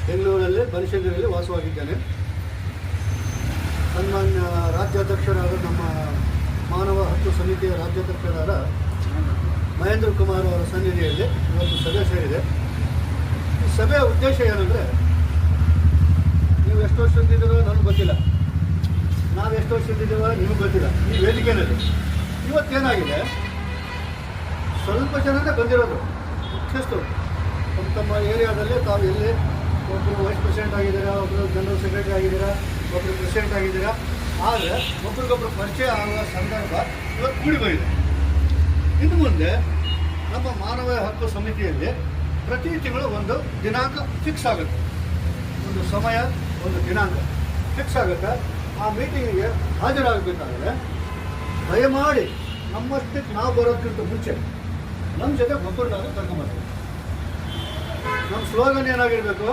ಬೆಂಗಳೂರಲ್ಲಿ ಬನಶಂಕರಿಯಲ್ಲಿ ವಾಸವಾಗಿದ್ದೇನೆ. ಸನ್ಮಾನ್ಯ ರಾಜ್ಯಾಧ್ಯಕ್ಷರಾದ ನಮ್ಮ ಮಾನವ ಹಕ್ಕು ಸಮಿತಿಯ ರಾಜ್ಯಾಧ್ಯಕ್ಷರಾದ ಮಹೇಂದ್ರ ಕುಮಾರ್ ಅವರ ಸನ್ನಿಧಿಯಲ್ಲಿ ಇವತ್ತು ಸಭೆ ಸೇರಿದೆ. ಈ ಸಭೆಯ ಉದ್ದೇಶ ಏನಂದರೆ, ನೀವು ಎಷ್ಟು ವರ್ಷದಿದ್ದೀರೋ ನನಗೆ ಗೊತ್ತಿಲ್ಲ, ನಾವು ಎಷ್ಟು ವರ್ಷದಿದ್ದೀವೋ ನಿಮಗೆ ಗೊತ್ತಿಲ್ಲ. ಈ ವೇದಿಕೆಯಲ್ಲಿ ಇವತ್ತೇನಾಗಿದೆ, ಸ್ವಲ್ಪ ಜನನೇ ಬಂದಿರೋದು, ಮುಖ್ಯಸ್ಥರು ತಮ್ಮ ಏರಿಯಾದಲ್ಲಿ ತಾವು ಎಲ್ಲಿ ಒಬ್ಬರು ವೈಸ್ ಪ್ರೆಸಿಡೆಂಟ್ ಆಗಿದ್ದೀರಾ, ಒಬ್ಬರು ಜನರಲ್ ಸೆಕ್ರೆಟರಿ ಆಗಿದ್ದೀರಾ, ಒಬ್ಬರು ಪ್ರೆಸಿಡೆಂಟ್ ಆಗಿದ್ದೀರಾ. ಆದರೆ ಒಬ್ರಿಗೊಬ್ಬರು ಪರಿಚಯ ಆಗುವ ಸಂದರ್ಭ ಇವತ್ತು ಕೂಡಿ ಬಂದಿದೆ. ಇನ್ನು ಮುಂದೆ ನಮ್ಮ ಮಾನವ ಹಕ್ಕು ಸಮಿತಿಯಲ್ಲಿ ಪ್ರತಿ ತಿಂಗಳು ಒಂದು ದಿನಾಂಕ ಫಿಕ್ಸ್ ಆಗುತ್ತೆ, ಒಂದು ಸಮಯ, ಒಂದು ದಿನಾಂಕ ಫಿಕ್ಸ್ ಆಗುತ್ತೆ. ಆ ಮೀಟಿಂಗಿಗೆ ಹಾಜರಾಗಬೇಕಾದ್ರೆ ದಯಮಾಡಿ ನಮ್ಮಷ್ಟಕ್ಕೆ ನಾವು ಬರೋದಕ್ಕಿಂತ ಮುಂಚೆ ನಮ್ಮ ಜೊತೆ ಒಬ್ಬರನ್ನಾದ್ರೂ ಕರ್ಕೊಂಬರ್ತೀವಿ. ನಮ್ಮ ಸ್ಲೋಗನ್ ಏನಾಗಿರಬೇಕು,